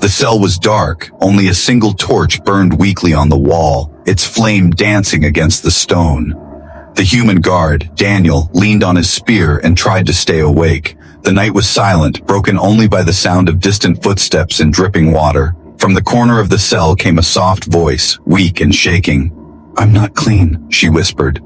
The cell was dark, only a single torch burned weakly on the wall, its flame dancing against the stone. The human guard, Daniel, leaned on his spear and tried to stay awake. The night was silent, broken only by the sound of distant footsteps and dripping water. From the corner of the cell came a soft voice, weak and shaking. "I'm not clean," she whispered.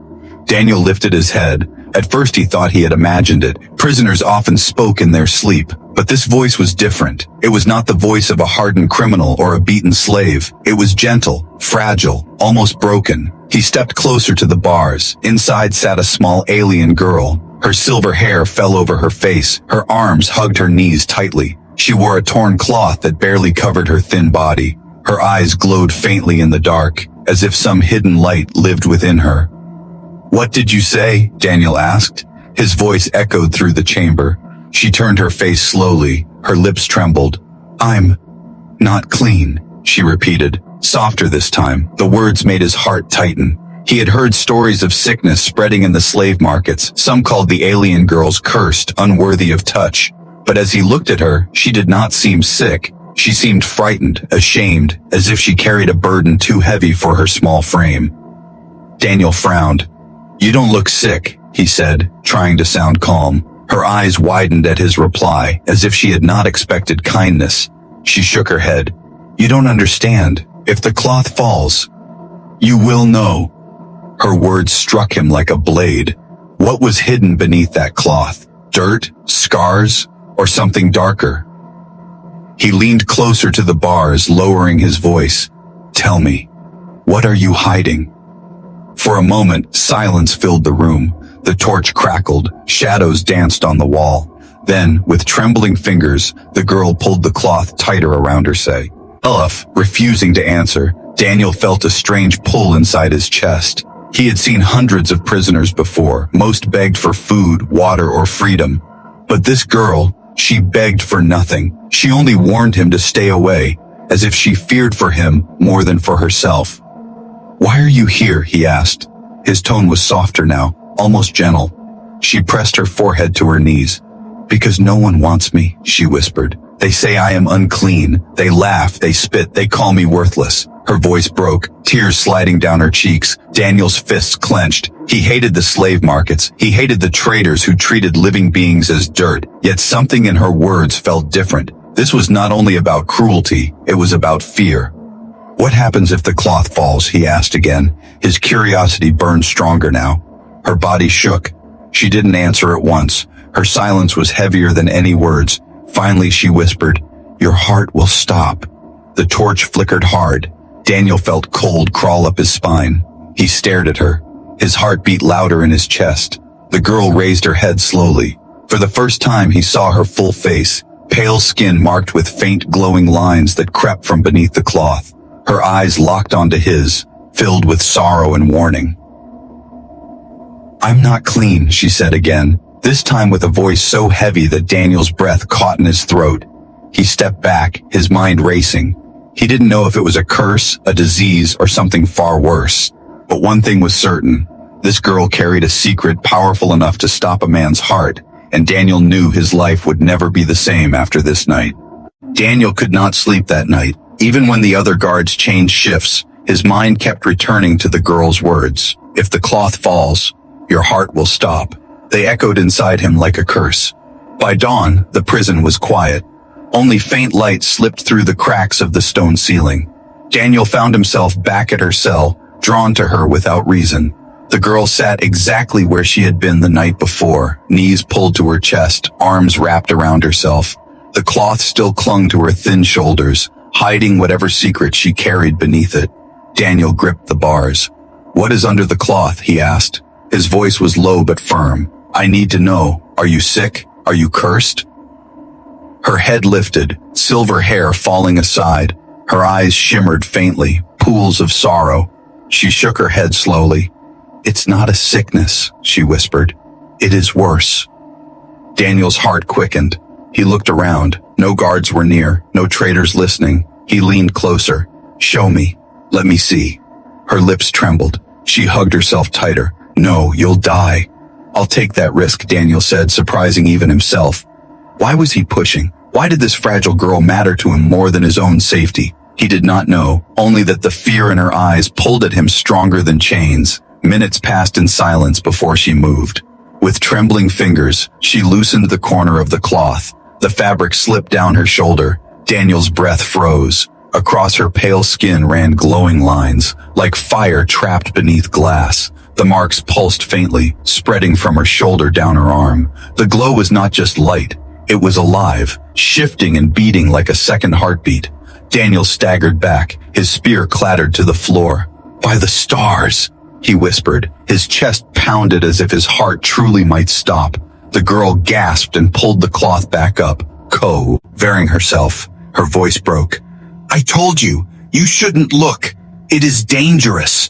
Daniel lifted his head. At first he thought he had imagined it. Prisoners often spoke in their sleep, but this voice was different. It was not the voice of a hardened criminal or a beaten slave. It was gentle, fragile, almost broken. He stepped closer to the bars. Inside sat a small alien girl. Her silver hair fell over her face. Her arms hugged her knees tightly. She wore a torn cloth that barely covered her thin body. Her eyes glowed faintly in the dark, as if some hidden light lived within her. "What did you say?" Daniel asked. His voice echoed through the chamber. She turned her face slowly. Her lips trembled. "I'm not clean," she repeated, softer this time. The words made his heart tighten. He had heard stories of sickness spreading in the slave markets. Some called the alien girls cursed, unworthy of touch. But as he looked at her, she did not seem sick. She seemed frightened, ashamed, as if she carried a burden too heavy for her small frame. Daniel frowned. "You don't look sick," he said, trying to sound calm. Her eyes widened at his reply, as if she had not expected kindness. She shook her head. "You don't understand. If the cloth falls, you will know." Her words struck him like a blade. What was hidden beneath that cloth? Dirt? Scars? Or something darker? He leaned closer to the bars, lowering his voice. "Tell me, what are you hiding?" For a moment, silence filled the room. The torch crackled, shadows danced on the wall. Then, with trembling fingers, the girl pulled the cloth tighter around her say. Refusing to answer, Daniel felt a strange pull inside his chest. He had seen hundreds of prisoners before, most begged for food, water, or freedom. But this girl, she begged for nothing. She only warned him to stay away, as if she feared for him more than for herself. "Why are you here?" he asked. His tone was softer now, almost gentle. She pressed her forehead to her knees. "Because no one wants me," she whispered. "They say I am unclean. They laugh, they spit, they call me worthless." Her voice broke, tears sliding down her cheeks. Daniel's fists clenched. He hated the slave markets. He hated the traders who treated living beings as dirt. Yet something in her words felt different. This was not only about cruelty, it was about fear. "What happens if the cloth falls?" he asked again. His curiosity burned stronger now. Her body shook. She didn't answer at once. Her silence was heavier than any words. Finally she whispered, "Your heart will stop." The torch flickered hard. Daniel felt cold crawl up his spine. He stared at her. His heart beat louder in his chest. The girl raised her head slowly. For the first time he saw her full face, pale skin marked with faint glowing lines that crept from beneath the cloth. Her eyes locked onto his, filled with sorrow and warning. "I'm not clean," she said again, this time with a voice so heavy that Daniel's breath caught in his throat. He stepped back, his mind racing. He didn't know if it was a curse, a disease, or something far worse. But one thing was certain. This girl carried a secret powerful enough to stop a man's heart, and Daniel knew his life would never be the same after this night. Daniel could not sleep that night. Even when the other guards changed shifts, his mind kept returning to the girl's words. "If the cloth falls, your heart will stop." They echoed inside him like a curse. By dawn, the prison was quiet. Only faint light slipped through the cracks of the stone ceiling. Daniel found himself back at her cell, drawn to her without reason. The girl sat exactly where she had been the night before, knees pulled to her chest, arms wrapped around herself. The cloth still clung to her thin shoulders, hiding whatever secret she carried beneath it. Daniel gripped the bars. "What is under the cloth?" he asked. His voice was low but firm. "I need to know. Are you sick? Are you cursed?" Her head lifted, silver hair falling aside. Her eyes shimmered faintly, pools of sorrow. She shook her head slowly. "It's not a sickness," she whispered. "It is worse." Daniel's heart quickened. He looked around. No guards were near, no traders listening. He leaned closer. "Show me. Let me see." Her lips trembled. She hugged herself tighter. "No, you'll die." "I'll take that risk," Daniel said, surprising even himself. Why was he pushing? Why did this fragile girl matter to him more than his own safety? He did not know, only that the fear in her eyes pulled at him stronger than chains. Minutes passed in silence before she moved. With trembling fingers, she loosened the corner of the cloth. The fabric slipped down her shoulder. Daniel's breath froze. Across her pale skin ran glowing lines, like fire trapped beneath glass. The marks pulsed faintly, spreading from her shoulder down her arm. The glow was not just light. It was alive, shifting and beating like a second heartbeat. Daniel staggered back. His spear clattered to the floor. "By the stars," he whispered. His chest pounded as if his heart truly might stop. The girl gasped and pulled the cloth back up, covering herself. Her voice broke. "I told you, you shouldn't look. It is dangerous."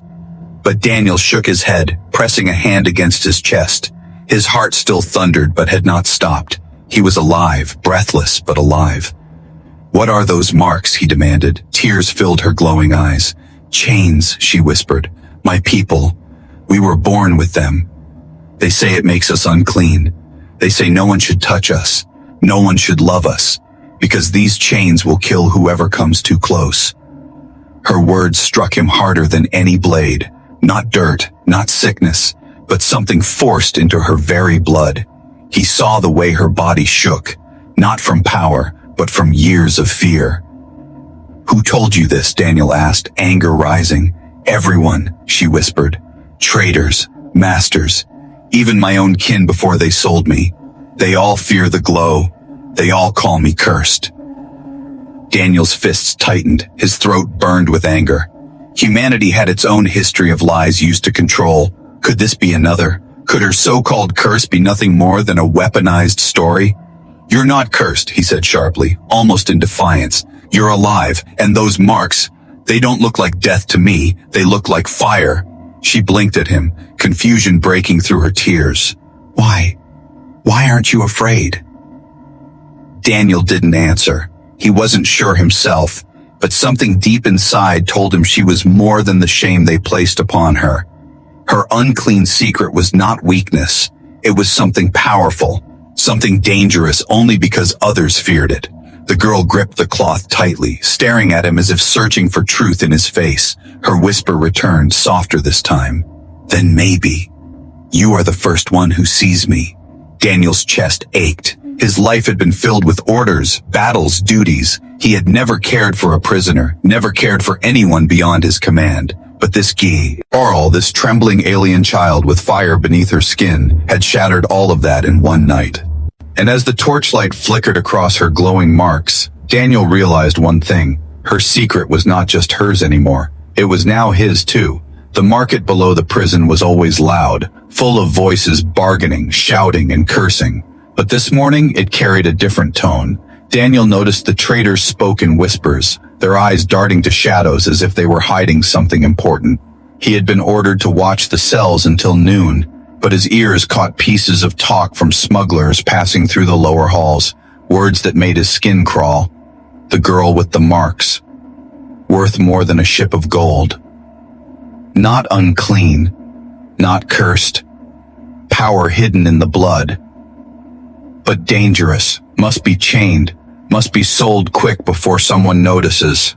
But Daniel shook his head, pressing a hand against his chest. His heart still thundered but had not stopped. He was alive, breathless but alive. "What are those marks?" he demanded. Tears filled her glowing eyes. "Chains," she whispered. "My people. We were born with them. They say it makes us unclean. They say no one should touch us. No one should love us. Because these chains will kill whoever comes too close." Her words struck him harder than any blade. Not dirt, not sickness, but something forced into her very blood. He saw the way her body shook, not from power, but from years of fear. "Who told you this?" Daniel asked, anger rising. "Everyone," she whispered. "Traitors, masters, even my own kin before they sold me. They all fear the glow. They all call me cursed." Daniel's fists tightened, his throat burned with anger. Humanity had its own history of lies used to control. Could this be another? Could her so-called curse be nothing more than a weaponized story? "You're not cursed," he said sharply, almost in defiance. "You're alive, and those marks, they don't look like death to me, they look like fire." She blinked at him, confusion breaking through her tears. Why aren't you afraid?" Daniel didn't answer. He wasn't sure himself, but something deep inside told him she was more than the shame they placed upon her. Her unclean secret was not weakness. It was something powerful, something dangerous only because others feared it. The girl gripped the cloth tightly, staring at him as if searching for truth in his face. Her whisper returned, softer this time. "Then maybe you are the first one who sees me." Daniel's chest ached. His life had been filled with orders, battles, duties. He had never cared for a prisoner, never cared for anyone beyond his command. But this girl, this trembling alien child with fire beneath her skin, had shattered all of that in one night. And as the torchlight flickered across her glowing marks, Daniel realized one thing. Her secret was not just hers anymore. It was now his too. The market below the prison was always loud, full of voices bargaining, shouting, and cursing. But this morning it carried a different tone. Daniel noticed the traders spoke in whispers, their eyes darting to shadows as if they were hiding something important. He had been ordered to watch the cells until noon, but his ears caught pieces of talk from smugglers passing through the lower halls, words that made his skin crawl. The girl with the marks. Worth more than a ship of gold. Not unclean. Not cursed. Power hidden in the blood. But dangerous. Must be chained. Must be sold quick before someone notices.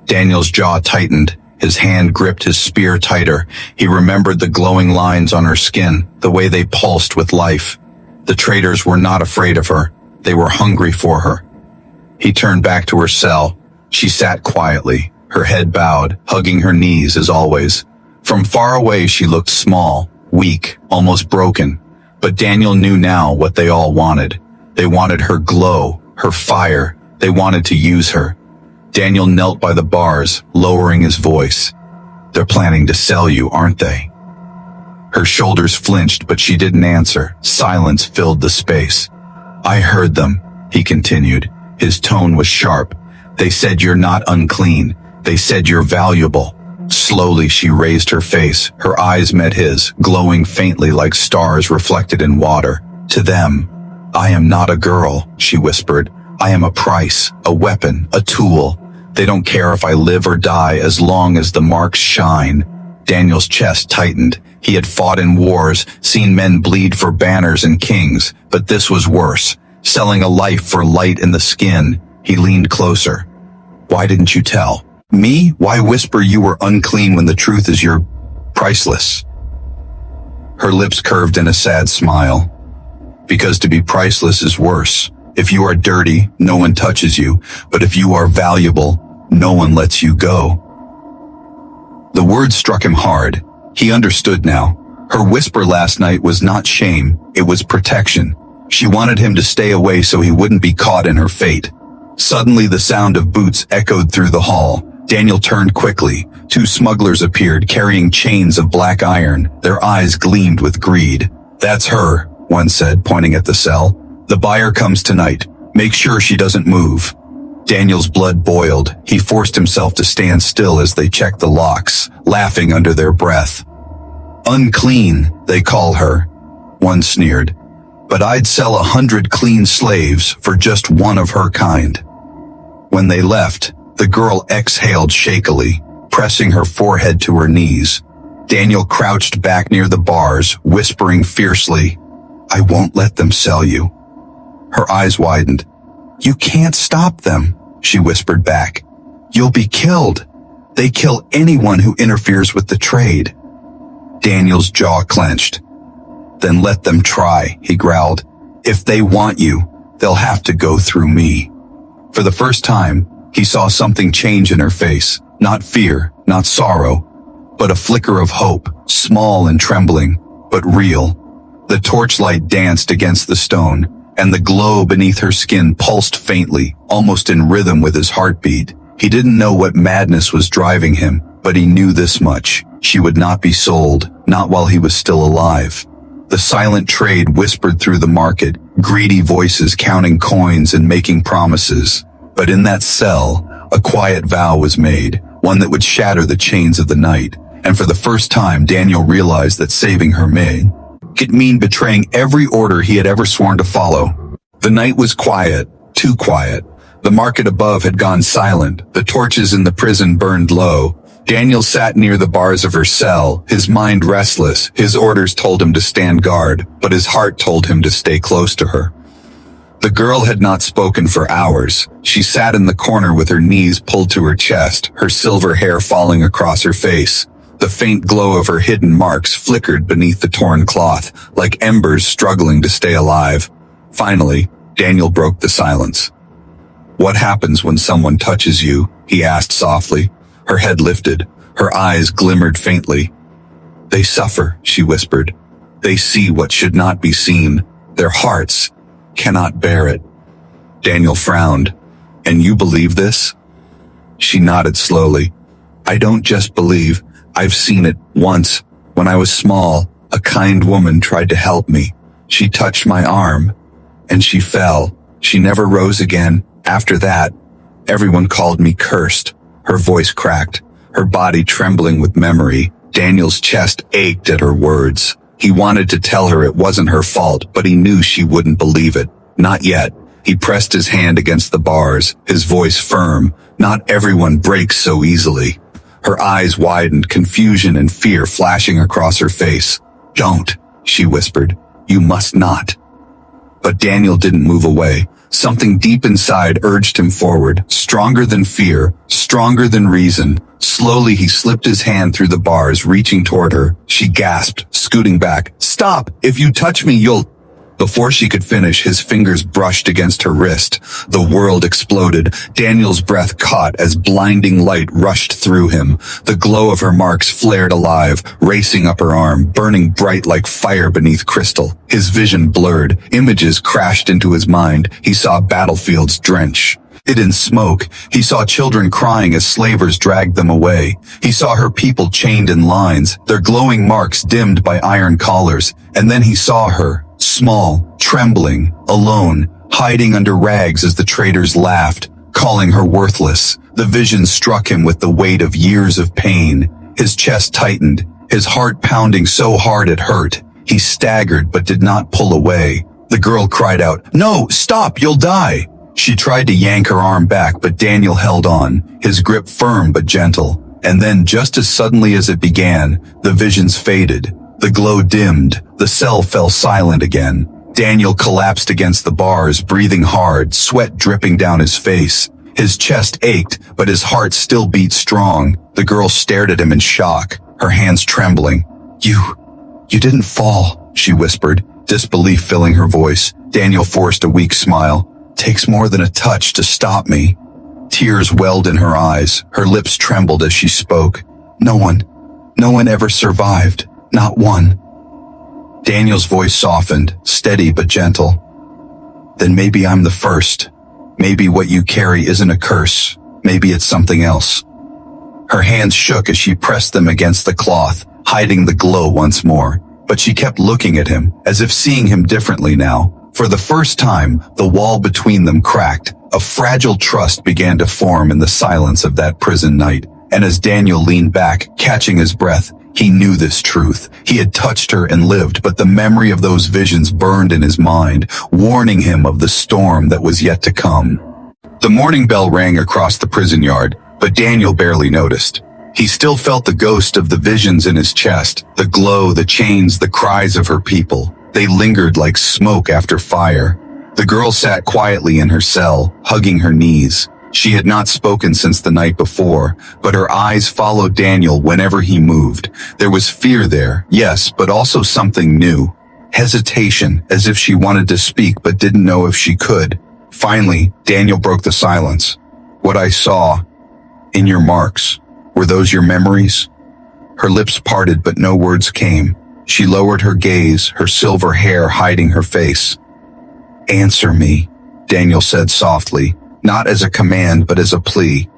Daniel's jaw tightened. His hand gripped his spear tighter. He remembered the glowing lines on her skin, the way they pulsed with life. The traders were not afraid of her. They were hungry for her. He turned back to her cell. She sat quietly, her head bowed, hugging her knees as always. From far away she looked small, weak, almost broken. But Daniel knew now what they all wanted. They wanted her glow, her fire. They wanted to use her. Daniel knelt by the bars, lowering his voice. "They're planning to sell you, aren't they?" Her shoulders flinched, but she didn't answer. Silence filled the space. "I heard them," he continued. His tone was sharp. "They said you're not unclean. They said you're valuable." Slowly she raised her face. Her eyes met his, glowing faintly like stars reflected in water. "To them, I am not a girl," she whispered. "I am a price, a weapon, a tool. They don't care if I live or die as long as the marks shine." Daniel's chest tightened. He had fought in wars, seen men bleed for banners and kings, but this was worse. selling a life for light in the skin. He leaned closer. Why didn't you tell? Me? Why whisper you were unclean when the truth is you're priceless? Her lips curved in a sad smile. Because to be priceless is worse. If you are dirty, no one touches you. But if you are valuable, no one lets you go. The words struck him hard. He understood now. Her whisper last night was not shame, it was protection. She wanted him to stay away so he wouldn't be caught in her fate. Suddenly the sound of boots echoed through the hall. Daniel turned quickly. Two smugglers appeared carrying chains of black iron. Their eyes gleamed with greed. That's her, one said, pointing at the cell. The buyer comes tonight. Make sure she doesn't move. Daniel's blood boiled. He forced himself to stand still as they checked the locks, laughing under their breath. Unclean, they call her, one sneered. But I'd sell 100 clean slaves for just one of her kind. When they left, the girl exhaled shakily, pressing her forehead to her knees. Daniel crouched back near the bars, whispering fiercely, I won't let them sell you. Her eyes widened. You can't stop them, she whispered back. You'll be killed. They kill anyone who interferes with the trade. Daniel's jaw clenched. Then let them try, he growled. If they want you, they'll have to go through me. For the first time, he saw something change in her face. Not fear, not sorrow, but a flicker of hope, small and trembling, but real. The torchlight danced against the stone, and the glow beneath her skin pulsed faintly, almost in rhythm with his heartbeat. He didn't know what madness was driving him, but he knew this much. She would not be sold, not while he was still alive. The silent trade whispered through the market, greedy voices counting coins and making promises. But in that cell, a quiet vow was made, one that would shatter the chains of the night. And for the first time, Daniel realized that saving her could mean betraying every order he had ever sworn to follow. The night was quiet, too quiet. The market above had gone silent. The torches in the prison burned low. Daniel sat near the bars of her cell, his mind restless. His orders told him to stand guard, but his heart told him to stay close to her. The girl had not spoken for hours. She sat in the corner with her knees pulled to her chest, her silver hair falling across her face. The faint glow of her hidden marks flickered beneath the torn cloth, like embers struggling to stay alive. Finally, Daniel broke the silence. What happens when someone touches you? He asked softly. Her head lifted. Her eyes glimmered faintly. They suffer, she whispered. They see what should not be seen. Their hearts cannot bear it. Daniel frowned. And you believe this? She nodded slowly. I don't just believe. I've seen it once. When I was small, a kind woman tried to help me. She touched my arm, and she fell. She never rose again. After that, everyone called me cursed. Her voice cracked, her body trembling with memory. Daniel's chest ached at her words. He wanted to tell her it wasn't her fault, but he knew she wouldn't believe it. Not yet. He pressed his hand against the bars, his voice firm. Not everyone breaks so easily. Her eyes widened, confusion and fear flashing across her face. Don't, she whispered. You must not. But Daniel didn't move away. Something deep inside urged him forward, stronger than fear, stronger than reason. Slowly he slipped his hand through the bars, reaching toward her. She gasped, scooting back. Stop! If you touch me, you'll... Before she could finish, his fingers brushed against her wrist. The world exploded. Daniel's breath caught as blinding light rushed through him. The glow of her marks flared alive, racing up her arm, burning bright like fire beneath crystal. His vision blurred. Images crashed into his mind. He saw battlefields drench it in smoke. He saw children crying as slavers dragged them away. He saw her people chained in lines, their glowing marks dimmed by iron collars. And then he saw her, small, trembling, alone, hiding under rags as the traders laughed, calling her worthless. The vision struck him with the weight of years of pain. His chest tightened, his heart pounding so hard it hurt. He staggered but did not pull away. The girl cried out, "No, stop, you'll die!" She tried to yank her arm back, but Daniel held on, his grip firm but gentle. And then, just as suddenly as it began, the visions faded. The glow dimmed. The cell fell silent again. Daniel collapsed against the bars, breathing hard, sweat dripping down his face. His chest ached, but his heart still beat strong. The girl stared at him in shock, her hands trembling. You didn't fall," she whispered, disbelief filling her voice. Daniel forced a weak smile. "Takes more than a touch to stop me." Tears welled in her eyes. Her lips trembled as she spoke. No one ever survived. Not one." Daniel's voice softened, steady but gentle. "Then maybe I'm the first. Maybe what you carry isn't a curse. Maybe it's something else." Her hands shook as she pressed them against the cloth, hiding the glow once more. But she kept looking at him, as if seeing him differently now. For the first time, the wall between them cracked. A fragile trust began to form in the silence of that prison night. And as Daniel leaned back, catching his breath, he knew this truth. He had touched her and lived, but the memory of those visions burned in his mind, warning him of the storm that was yet to come. The morning bell rang across the prison yard, but Daniel barely noticed. He still felt the ghost of the visions in his chest, the glow, the chains, the cries of her people. They lingered like smoke after fire. The girl sat quietly in her cell, hugging her knees. She had not spoken since the night before, but her eyes followed Daniel whenever he moved. There was fear there, yes, but also something new. Hesitation, as if she wanted to speak but didn't know if she could. Finally, Daniel broke the silence. "What I saw in your marks, were those your memories?" Her lips parted, but no words came. She lowered her gaze, her silver hair hiding her face. "Answer me," Daniel said softly, not as a command but as a plea.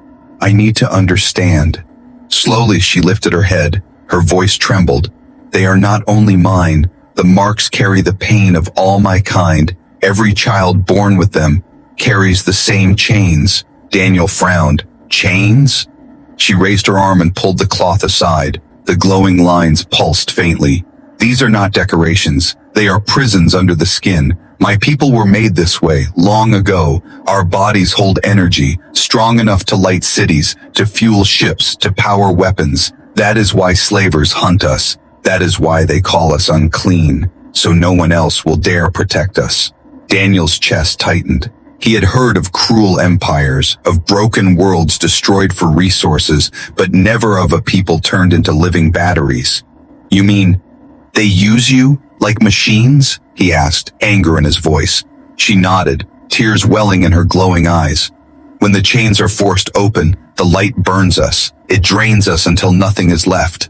"I need to understand." Slowly she lifted her head. Her voice trembled. "They are not only mine. The marks carry the pain of all my kind. Every child born with them carries the same chains." Daniel frowned. "Chains?" She raised her arm and pulled the cloth aside. The glowing lines pulsed faintly. "These are not decorations. They are prisons under the skin. My people were made this way, long ago. Our bodies hold energy, strong enough to light cities, to fuel ships, to power weapons. That is why slavers hunt us. That is why they call us unclean, so no one else will dare protect us." Daniel's chest tightened. He had heard of cruel empires, of broken worlds destroyed for resources, but never of a people turned into living batteries. "You mean, they use you like machines?" he asked, anger in his voice. She nodded, tears welling in her glowing eyes. "When the chains are forced open, the light burns us. It drains us until nothing is left.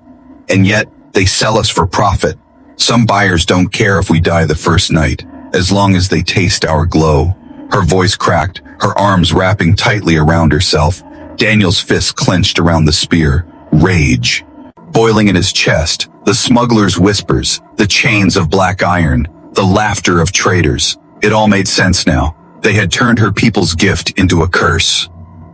And yet, they sell us for profit. Some buyers don't care if we die the first night, as long as they taste our glow." Her voice cracked, her arms wrapping tightly around herself. Daniel's fists clenched around the spear. Rage boiling in his chest, the smuggler's whispers, the chains of black iron, the laughter of traitors. It all made sense now. They had turned her people's gift into a curse.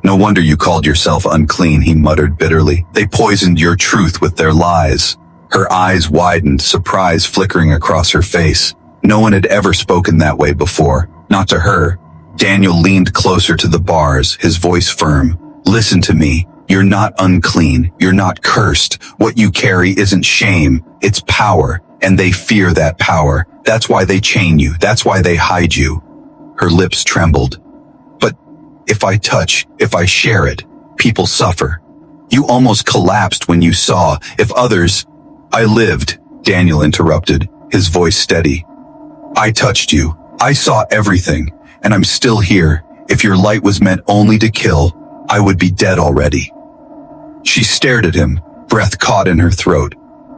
"No wonder you called yourself unclean," he muttered bitterly. "They poisoned your truth with their lies." Her eyes widened, surprise flickering across her face. No one had ever spoken that way before, not to her. Daniel leaned closer to the bars, his voice firm. "Listen to me. You're not unclean. You're not cursed. What you carry isn't shame. It's power, and they fear that power. That's why they chain you. That's why they hide you." Her lips trembled. "But if I touch, if I share it, people suffer. You almost collapsed when you saw. If others—" "I lived," Daniel interrupted, his voice steady. "I touched you. I saw everything. And I'm still here. If your light was meant only to kill, I would be dead already." She stared at him, breath caught in her throat.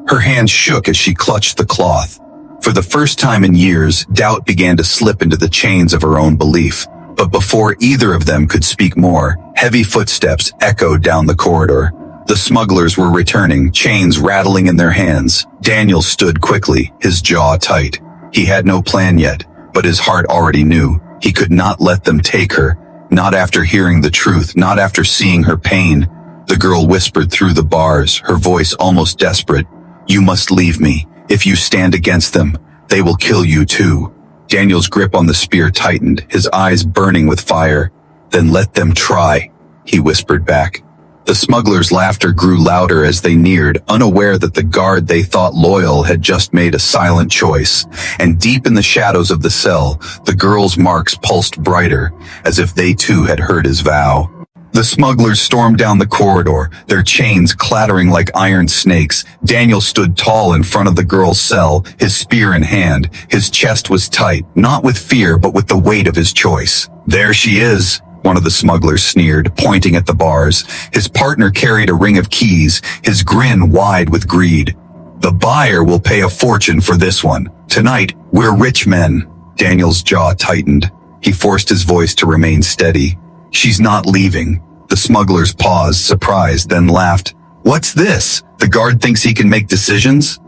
Her hands shook as she clutched the cloth. For the first time in years, doubt began to slip into the chains of her own belief. But before either of them could speak more, heavy footsteps echoed down the corridor. The smugglers were returning, chains rattling in their hands. Daniel stood quickly, his jaw tight. He had no plan yet, but his heart already knew. He could not let them take her, not after hearing the truth, not after seeing her pain. The girl whispered through the bars, her voice almost desperate. "You must leave me. If you stand against them, they will kill you too." Daniel's grip on the spear tightened, his eyes burning with fire. "Then let them try," he whispered back. The smugglers' laughter grew louder as they neared, unaware that the guard they thought loyal had just made a silent choice. And deep in the shadows of the cell, the girl's marks pulsed brighter, as if they too had heard his vow. The smugglers stormed down the corridor, their chains clattering like iron snakes. Daniel stood tall in front of the girl's cell, his spear in hand. His chest was tight, not with fear but with the weight of his choice. "There she is," one of the smugglers sneered, pointing at the bars. His partner carried a ring of keys, his grin wide with greed. "The buyer will pay a fortune for this one. Tonight, we're rich men." Daniel's jaw tightened. He forced his voice to remain steady. "She's not leaving." The smugglers paused, surprised, then laughed. "What's this? The guard thinks he can make decisions?"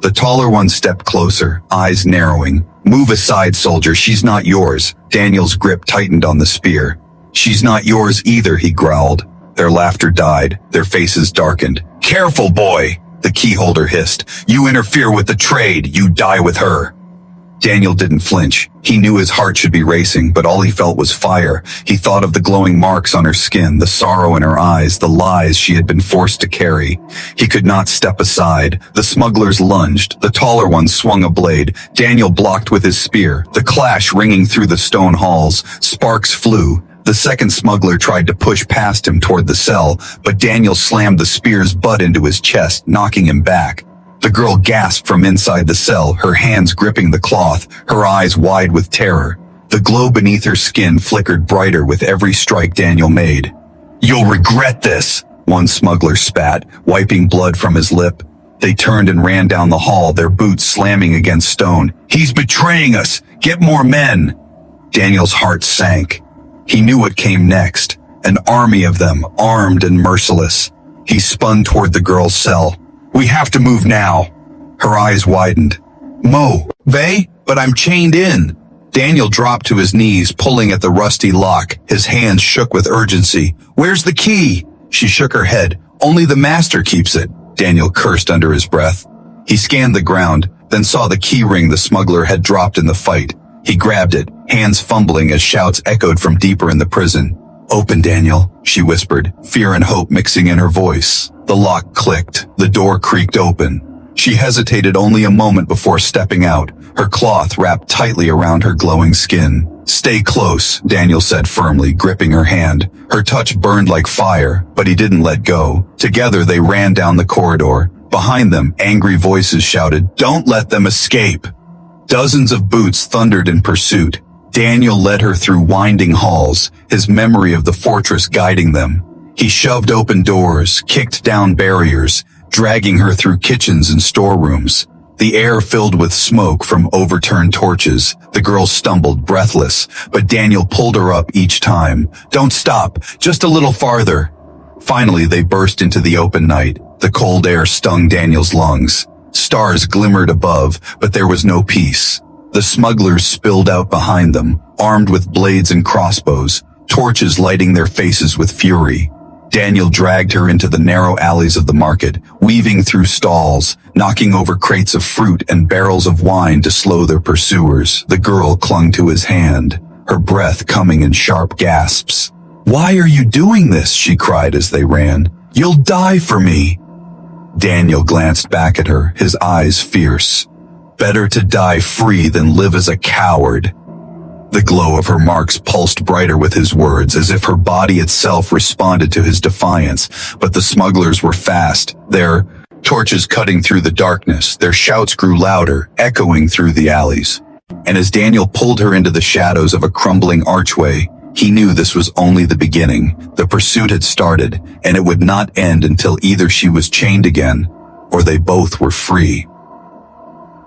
The taller one stepped closer, eyes narrowing. "Move aside, soldier, she's not yours." Daniel's grip tightened on the spear. "She's not yours either," he growled. Their laughter died, their faces darkened. "Careful, boy," the keyholder hissed. "You interfere with the trade, you die with her." Daniel didn't flinch. He knew his heart should be racing, but all he felt was fire. He thought of the glowing marks on her skin, the sorrow in her eyes, the lies she had been forced to carry. He could not step aside. The smugglers lunged. The taller one swung a blade. Daniel blocked with his spear, the clash ringing through the stone halls. Sparks flew. The second smuggler tried to push past him toward the cell, but Daniel slammed the spear's butt into his chest, knocking him back. The girl gasped from inside the cell, her hands gripping the cloth, her eyes wide with terror. The glow beneath her skin flickered brighter with every strike Daniel made. "You'll regret this," one smuggler spat, wiping blood from his lip. They turned and ran down the hall, their boots slamming against stone. "He's betraying us! Get more men!" Daniel's heart sank. He knew what came next. An army of them, armed and merciless. He spun toward the girl's cell. "We have to move now." Her eyes widened. "Vey, but I'm chained in." Daniel dropped to his knees, pulling at the rusty lock. His hands shook with urgency. "Where's the key?" She shook her head. "Only the master keeps it." Daniel cursed under his breath. He scanned the ground, then saw the key ring the smuggler had dropped in the fight. He grabbed it, hands fumbling as shouts echoed from deeper in the prison. "Open, Daniel," she whispered, fear and hope mixing in her voice. The lock clicked. The door creaked open. She hesitated only a moment before stepping out, her cloth wrapped tightly around her glowing skin. "Stay close," Daniel said firmly, gripping her hand. Her touch burned like fire, but he didn't let go. Together they ran down the corridor. Behind them, angry voices shouted, "Don't let them escape!" Dozens of boots thundered in pursuit. Daniel led her through winding halls, his memory of the fortress guiding them. He shoved open doors, kicked down barriers, dragging her through kitchens and storerooms. The air filled with smoke from overturned torches. The girl stumbled, breathless, but Daniel pulled her up each time. "Don't stop, just a little farther." Finally, they burst into the open night. The cold air stung Daniel's lungs. Stars glimmered above, but there was no peace. The smugglers spilled out behind them, armed with blades and crossbows, torches lighting their faces with fury. Daniel dragged her into the narrow alleys of the market, weaving through stalls, knocking over crates of fruit and barrels of wine to slow their pursuers. The girl clung to his hand, her breath coming in sharp gasps. "Why are you doing this?" she cried as they ran. "You'll die for me." Daniel glanced back at her, his eyes fierce. "Better to die free than live as a coward." The glow of her marks pulsed brighter with his words, as if her body itself responded to his defiance. But the smugglers were fast, their torches cutting through the darkness. Their shouts grew louder, echoing through the alleys. And as Daniel pulled her into the shadows of a crumbling archway, he knew this was only the beginning. The pursuit had started, and it would not end until either she was chained again, or they both were free.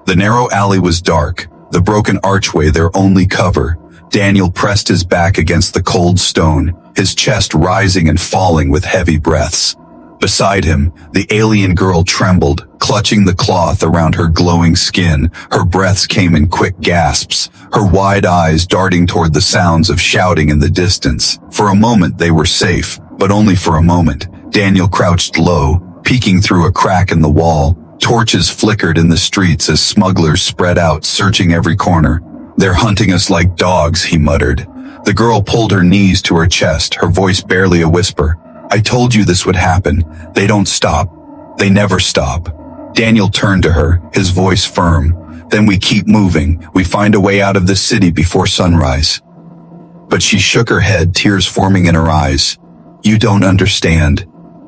The narrow alley was dark, the broken archway their only cover. Daniel pressed his back against the cold stone, his chest rising and falling with heavy breaths. Beside him, the alien girl trembled, clutching the cloth around her glowing skin. Her breaths came in quick gasps, her wide eyes darting toward the sounds of shouting in the distance. For a moment they were safe, but only for a moment. Daniel crouched low, peeking through a crack in the wall. Torches flickered in the streets as smugglers spread out, searching every corner. "They're hunting us like dogs," he muttered. The girl pulled her knees to her chest, her voice barely a whisper. I told you this would happen. They don't stop. They never stop. Daniel turned to her, his voice firm. Then we keep moving. We find a way out of this city before sunrise. But she shook her head, tears forming in her eyes. You don't understand.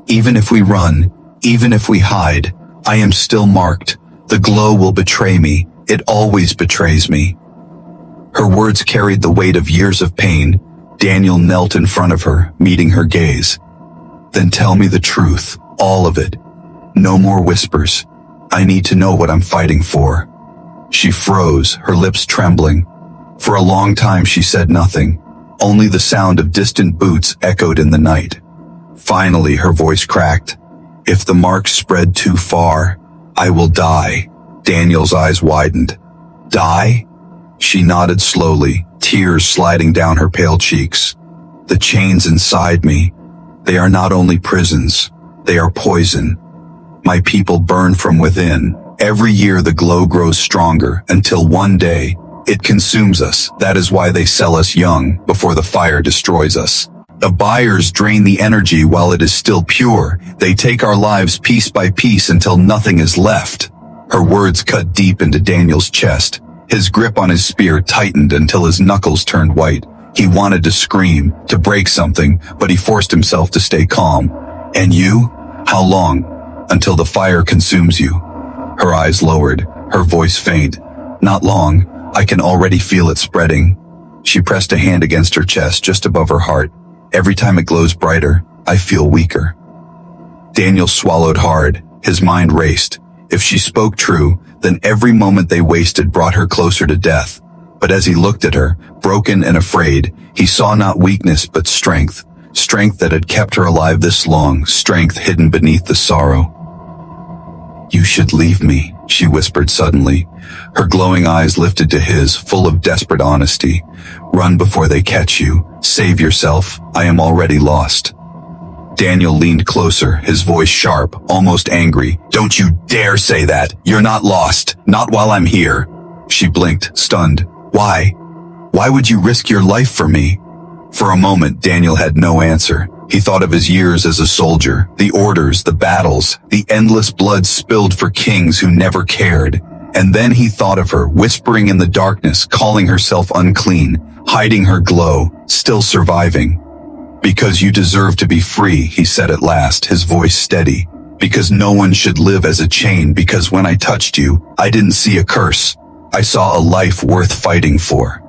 Even if we run, even if we hide, I am still marked. The glow will betray me. It always betrays me. Her words carried the weight of years of pain. Daniel knelt in front of her, meeting her gaze. Then tell me the truth, all of it. No more whispers. I need to know what I'm fighting for. She froze, her lips trembling. For a long time she said nothing. Only the sound of distant boots echoed in the night. Finally her voice cracked. If the marks spread too far, I will die. Daniel's eyes widened. Die? She nodded slowly, tears sliding down her pale cheeks. The chains inside me, they are not only prisons, they are poison. My people burn from within. Every year the glow grows stronger until one day it consumes us. That is why they sell us young before the fire destroys us. The buyers drain the energy while it is still pure. They take our lives piece by piece until nothing is left. Her words cut deep into Daniel's chest. His grip on his spear tightened until his knuckles turned white. He wanted to scream, to break something, but he forced himself to stay calm. And you? How long? Until the fire consumes you. Her eyes lowered, her voice faint. Not long. I can already feel it spreading. She pressed a hand against her chest just above her heart. Every time it glows brighter, I feel weaker. Daniel swallowed hard. His mind raced. If she spoke true, then every moment they wasted brought her closer to death. But as he looked at her, broken and afraid, he saw not weakness but strength. Strength that had kept her alive this long, strength hidden beneath the sorrow. You should leave me, she whispered suddenly. Her glowing eyes lifted to his, full of desperate honesty. Run before they catch you. Save yourself. I am already lost. Daniel leaned closer, his voice sharp, almost angry. Don't you dare say that. You're not lost. Not while I'm here. She blinked, stunned. Why? Why would you risk your life for me? For a moment, Daniel had no answer. He thought of his years as a soldier, the orders, the battles, the endless blood spilled for kings who never cared. And then he thought of her, whispering in the darkness, calling herself unclean, hiding her glow, still surviving. Because you deserve to be free, he said at last, his voice steady. Because no one should live as a chain, because when I touched you, I didn't see a curse. I saw a life worth fighting for.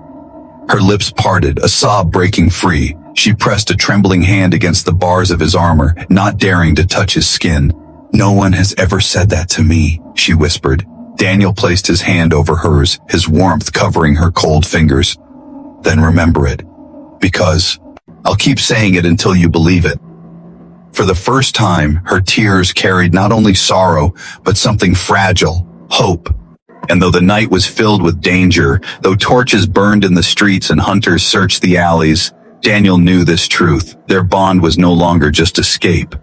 Her lips parted, a sob breaking free. She pressed a trembling hand against the bars of his armor, not daring to touch his skin. No one has ever said that to me, she whispered. Daniel placed his hand over hers, his warmth covering her cold fingers. Then remember it. Because I'll keep saying it until you believe it. For the first time, her tears carried not only sorrow, but something fragile, hope. And though the night was filled with danger, though torches burned in the streets and hunters searched the alleys, Daniel knew this truth. Their bond was no longer just escape.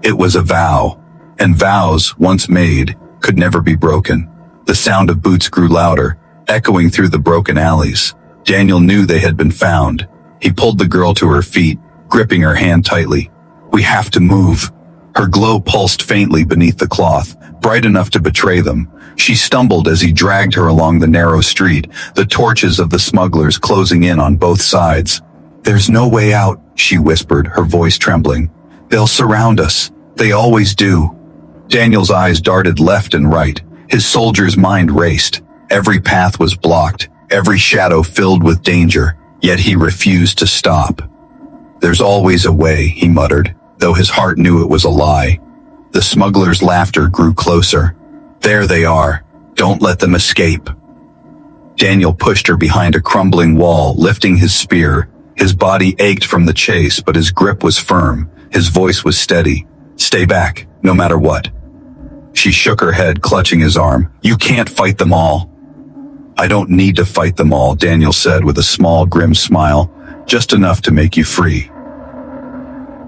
It was a vow. And vows, once made, could never be broken. The sound of boots grew louder, echoing through the broken alleys. Daniel knew they had been found. He pulled the girl to her feet, gripping her hand tightly. We have to move. Her glow pulsed faintly beneath the cloth, bright enough to betray them. She stumbled as he dragged her along the narrow street, the torches of the smugglers closing in on both sides. There's no way out, she whispered, her voice trembling. They'll surround us. They always do. Daniel's eyes darted left and right. His soldier's mind raced. Every path was blocked, every shadow filled with danger, yet he refused to stop. There's always a way, he muttered, though his heart knew it was a lie. The smuggler's laughter grew closer. There they are. Don't let them escape. Daniel pushed her behind a crumbling wall, lifting his spear. His body ached from the chase, but his grip was firm. His voice was steady. Stay back, no matter what. She shook her head, clutching his arm. You can't fight them all. I don't need to fight them all, Daniel said with a small, grim smile. Just enough to make you free.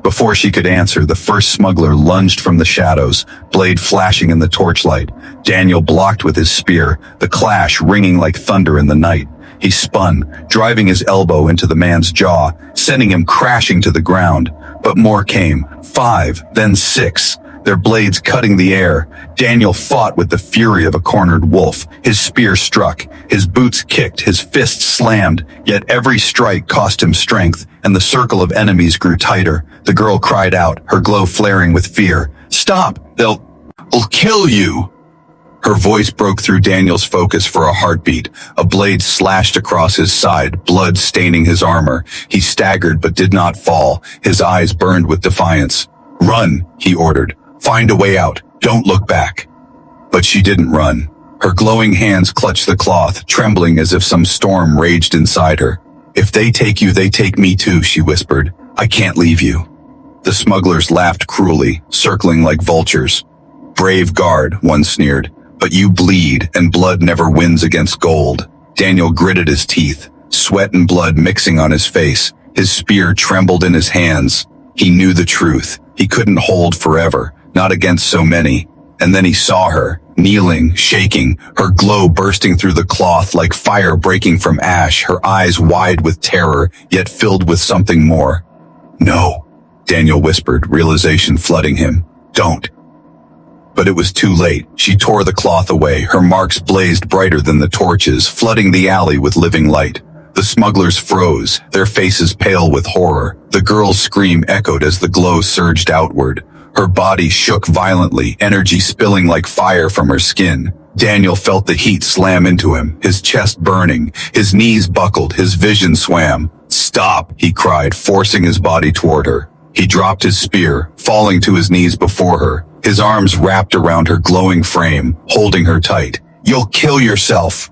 Before she could answer, the first smuggler lunged from the shadows, blade flashing in the torchlight. Daniel blocked with his spear, the clash ringing like thunder in the night. He spun, driving his elbow into the man's jaw, sending him crashing to the ground. But more came. 5, then 6. Their blades cutting the air. Daniel fought with the fury of a cornered wolf. His spear struck, his boots kicked, his fists slammed, yet every strike cost him strength, and the circle of enemies grew tighter. The girl cried out, her glow flaring with fear. "Stop! They'll kill you!" Her voice broke through Daniel's focus for a heartbeat. A blade slashed across his side, blood staining his armor. He staggered but did not fall. His eyes burned with defiance. "Run," he ordered. "Find a way out. Don't look back." But she didn't run. Her glowing hands clutched the cloth, trembling as if some storm raged inside her. "If they take you, they take me too," she whispered. "I can't leave you." The smugglers laughed cruelly, circling like vultures. "Brave guard," one sneered. "But you bleed, and blood never wins against gold." Daniel gritted his teeth, sweat and blood mixing on his face. His spear trembled in his hands. He knew the truth. He couldn't hold forever, not against so many. And then he saw her, kneeling, shaking, her glow bursting through the cloth like fire breaking from ash, her eyes wide with terror, yet filled with something more. "No," Daniel whispered, realization flooding him. "Don't." But it was too late. She tore the cloth away. Her marks blazed brighter than the torches, flooding the alley with living light. The smugglers froze, their faces pale with horror. The girl's scream echoed as the glow surged outward. Her body shook violently, energy spilling like fire from her skin. Daniel felt the heat slam into him, his chest burning, his knees buckled, his vision swam. "Stop," he cried, forcing his body toward her. He dropped his spear, falling to his knees before her, his arms wrapped around her glowing frame, holding her tight. "You'll kill yourself."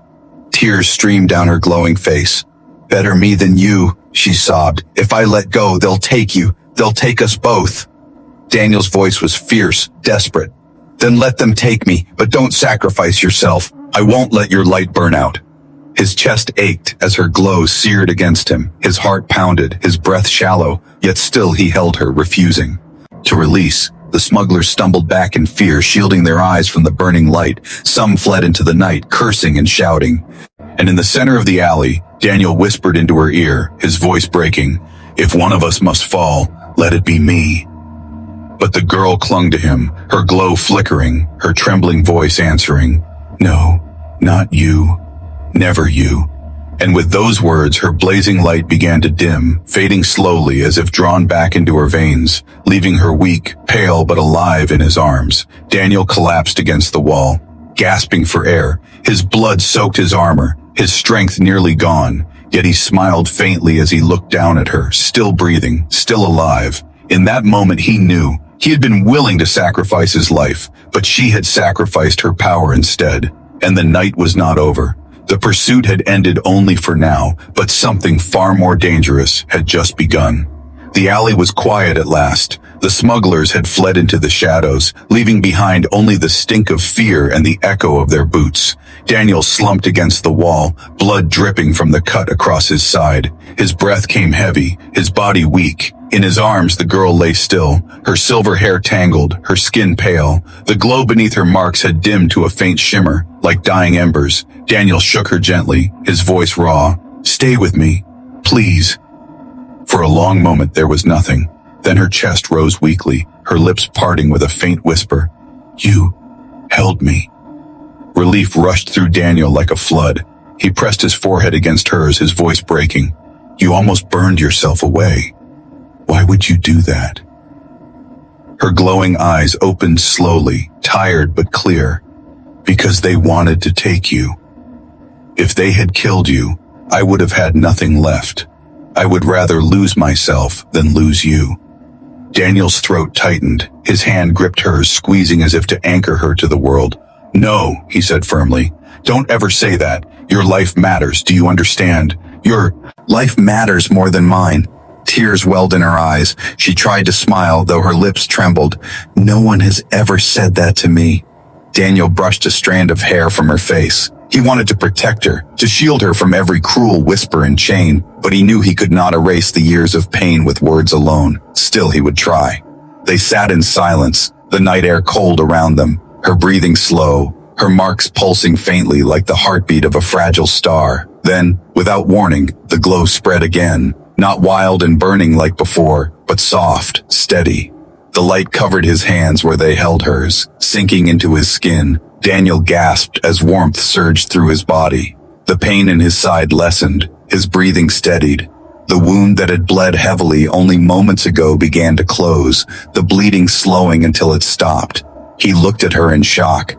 Tears streamed down her glowing face. "Better me than you," she sobbed. "If I let go, they'll take you. They'll take us both." Daniel's voice was fierce, desperate. "Then let them take me, but don't sacrifice yourself. I won't let your light burn out." His chest ached as her glow seared against him. His heart pounded, his breath shallow, yet still he held her, refusing to release. The smugglers stumbled back in fear, shielding their eyes from the burning light. Some fled into the night, cursing and shouting. And in the center of the alley, Daniel whispered into her ear, his voice breaking, "If one of us must fall, let it be me." But the girl clung to him, her glow flickering, her trembling voice answering, "No, not you. Never you." And with those words, her blazing light began to dim, fading slowly as if drawn back into her veins, leaving her weak, pale but alive in his arms. Daniel collapsed against the wall, gasping for air. His blood soaked his armor, his strength nearly gone, yet he smiled faintly as he looked down at her, still breathing, still alive. In that moment he knew. He had been willing to sacrifice his life, but she had sacrificed her power instead. And the night was not over. The pursuit had ended only for now, but something far more dangerous had just begun. The alley was quiet at last. The smugglers had fled into the shadows, leaving behind only the stink of fear and the echo of their boots. Daniel slumped against the wall, blood dripping from the cut across his side. His breath came heavy, his body weak. In his arms, the girl lay still, her silver hair tangled, her skin pale. The glow beneath her marks had dimmed to a faint shimmer, like dying embers. Daniel shook her gently, his voice raw. "Stay with me, please." For a long moment there was nothing. Then her chest rose weakly, her lips parting with a faint whisper. "You held me." Relief rushed through Daniel like a flood. He pressed his forehead against hers, his voice breaking. "You almost burned yourself away. Why would you do that?" Her glowing eyes opened slowly, tired but clear. "Because they wanted to take you. If they had killed you, I would have had nothing left. I would rather lose myself than lose you." Daniel's throat tightened. His hand gripped hers, squeezing as if to anchor her to the world. "No," he said firmly. "Don't ever say that. Your life matters, do you understand? Your life matters more than mine." Tears welled in her eyes. She tried to smile, though her lips trembled. "No one has ever said that to me." Daniel brushed a strand of hair from her face. He wanted to protect her, to shield her from every cruel whisper and chain, but he knew he could not erase the years of pain with words alone. Still he would try. They sat in silence, the night air cold around them, her breathing slow, her marks pulsing faintly like the heartbeat of a fragile star. Then, without warning, the glow spread again. Not wild and burning like before, but soft, steady. The light covered his hands where they held hers, sinking into his skin. Daniel gasped as warmth surged through his body. The pain in his side lessened, his breathing steadied. The wound that had bled heavily only moments ago began to close, the bleeding slowing until it stopped. He looked at her in shock.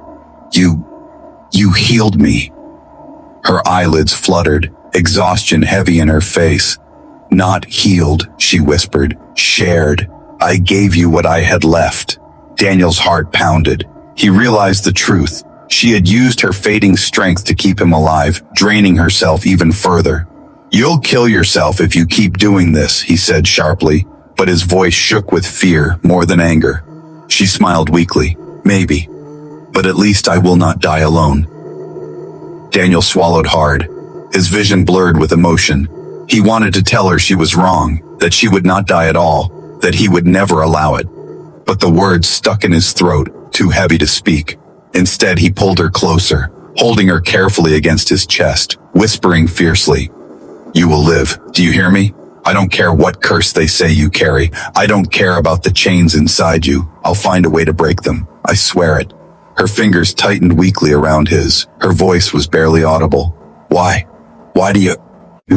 You healed me." Her eyelids fluttered, exhaustion heavy in her face. "Not healed," she whispered, "shared. I gave you what I had left." Daniel's heart pounded. He realized the truth. She had used her fading strength to keep him alive, draining herself even further. "You'll kill yourself if you keep doing this," he said sharply, but his voice shook with fear more than anger. She smiled weakly. "Maybe. But at least I will not die alone." Daniel swallowed hard. His vision blurred with emotion. He wanted to tell her she was wrong, that she would not die at all, that he would never allow it. But the words stuck in his throat, too heavy to speak. Instead, he pulled her closer, holding her carefully against his chest, whispering fiercely, "You will live. Do you hear me? I don't care what curse they say you carry. I don't care about the chains inside you. I'll find a way to break them. I swear it." Her fingers tightened weakly around his. Her voice was barely audible. "Why? Why do you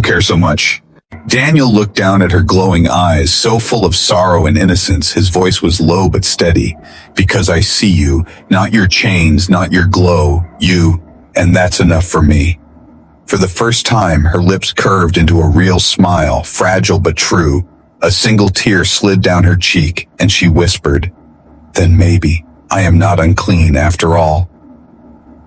care so much?" Daniel looked down at her glowing eyes, so full of sorrow and innocence. His voice was low but steady. "Because I see you, not your chains, not your glow, you, and that's enough for me." For the first time, her lips curved into a real smile, fragile but true. A single tear slid down her cheek, and she whispered, "Then maybe I am not unclean after all."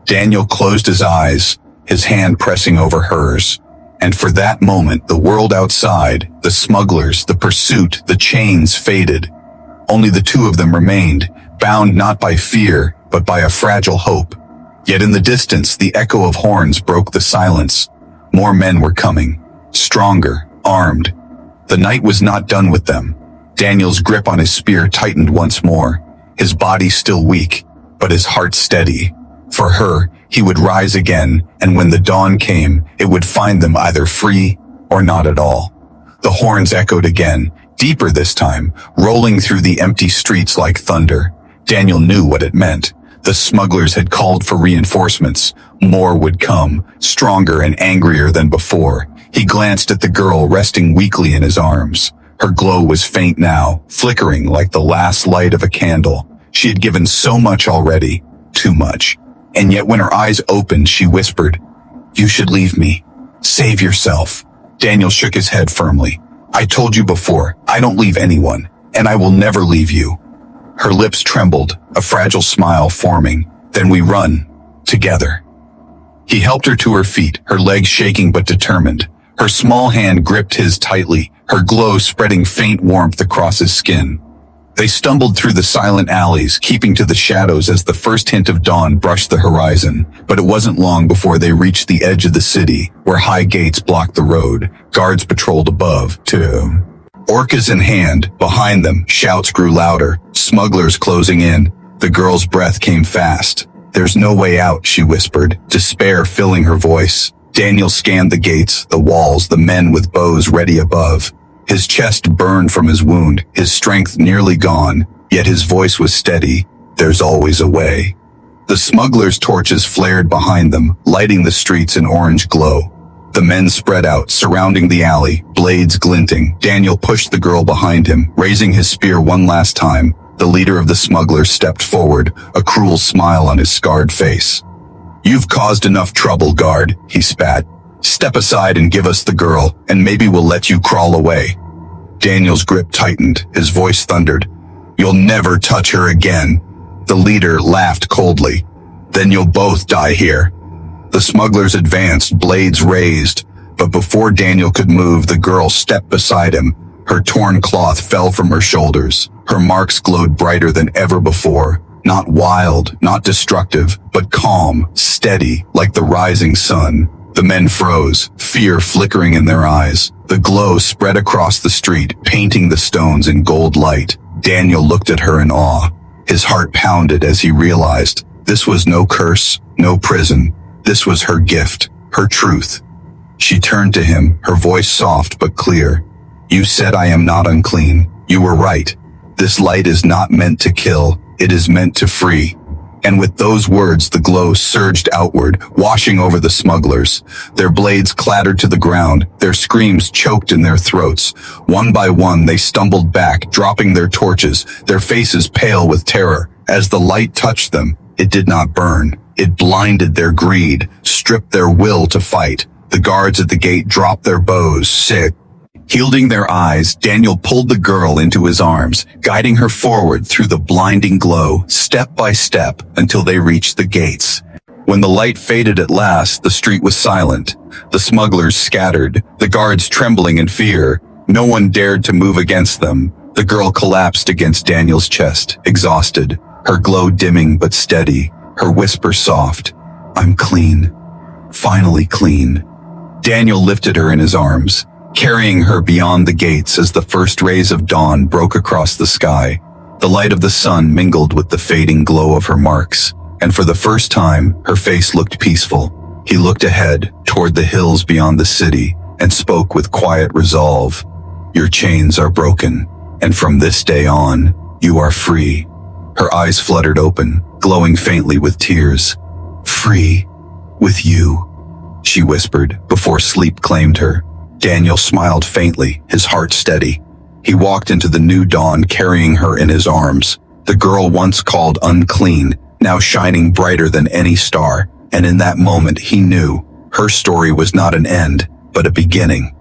Daniel closed his eyes, his hand pressing over hers. And for that moment, the world outside, the smugglers, the pursuit, the chains faded. Only the two of them remained, bound not by fear, but by a fragile hope. Yet in the distance, the echo of horns broke the silence. More men were coming, stronger, armed. The night was not done with them. Daniel's grip on his spear tightened once more, his body still weak, but his heart steady. For her, he would rise again, and when the dawn came, it would find them either free or not at all. The horns echoed again, deeper this time, rolling through the empty streets like thunder. Daniel knew what it meant. The smugglers had called for reinforcements. More would come, stronger and angrier than before. He glanced at the girl resting weakly in his arms. Her glow was faint now, flickering like the last light of a candle. She had given so much already, too much. And yet when her eyes opened, she whispered, "You should leave me. Save yourself." Daniel shook his head firmly. "I told you before, I don't leave anyone, and I will never leave you." Her lips trembled, a fragile smile forming. "Then we run. Together." He helped her to her feet, her legs shaking but determined. Her small hand gripped his tightly, her glow spreading faint warmth across his skin. They stumbled through the silent alleys, keeping to the shadows as the first hint of dawn brushed the horizon. But it wasn't long before they reached the edge of the city, where high gates blocked the road. Guards patrolled above, too. Orcas in hand, behind them, shouts grew louder, smugglers closing in. The girl's breath came fast. "There's no way out," she whispered, despair filling her voice. Daniel scanned the gates, the walls, the men with bows ready above. His chest burned from his wound, his strength nearly gone, yet his voice was steady. "There's always a way." The smugglers' torches flared behind them, lighting the streets in orange glow. The men spread out, surrounding the alley, blades glinting. Daniel pushed the girl behind him, raising his spear one last time. The leader of the smugglers stepped forward, a cruel smile on his scarred face. "You've caused enough trouble, guard," he spat. "Step aside and give us the girl, and maybe we'll let you crawl away." Daniel's grip tightened, his voice thundered. "You'll never touch her again." The leader laughed coldly. "Then you'll both die here." The smugglers advanced, blades raised, but before Daniel could move, the girl stepped beside him. Her torn cloth fell from her shoulders. Her marks glowed brighter than ever before. Not wild, not destructive, but calm, steady, like the rising sun. The men froze, fear flickering in their eyes. The glow spread across the street, painting the stones in gold light. Daniel looked at her in awe. His heart pounded as he realized this was no curse, no prison. This was her gift, her truth. She turned to him, her voice soft but clear. You said I am not unclean. You were right. This light is not meant to kill. It is meant to free. And with those words, the glow surged outward, washing over the smugglers. Their blades clattered to the ground, their screams choked in their throats. One by one, they stumbled back, dropping their torches, their faces pale with terror. As the light touched them, it did not burn. It blinded their greed, stripped their will to fight. The guards at the gate dropped their bows, sick. Shielding their eyes, Daniel pulled the girl into his arms, guiding her forward through the blinding glow, step by step, until they reached the gates. When the light faded at last, the street was silent. The smugglers scattered, the guards trembling in fear. No one dared to move against them. The girl collapsed against Daniel's chest, exhausted, her glow dimming but steady, her whisper soft. I'm clean. Finally clean. Daniel lifted her in his arms, carrying her beyond the gates as the first rays of dawn broke across the sky. The light of the sun mingled with the fading glow of her marks, and for the first time, her face looked peaceful. He looked ahead, toward the hills beyond the city, and spoke with quiet resolve. Your chains are broken, and from this day on, you are free. Her eyes fluttered open, glowing faintly with tears. Free, with you, she whispered, before sleep claimed her. Daniel smiled faintly, his heart steady. He walked into the new dawn carrying her in his arms. The girl once called unclean, now shining brighter than any star. And in that moment he knew her story was not an end, but a beginning.